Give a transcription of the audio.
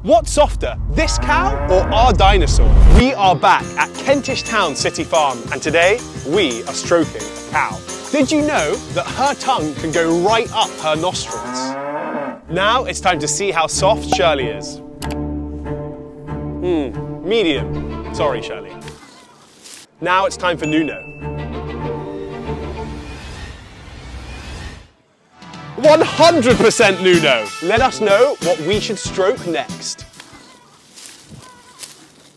What's softer, this cow or our dinosaur? We are back at Kentish Town City Farm, and today we are stroking a cow. Did you know that her tongue can go right up her nostrils? Now it's time to see how soft Shirley is. Medium. Sorry, Shirley. Now it's time for Nuno. 100% Nuno! Let us know what we should stroke next.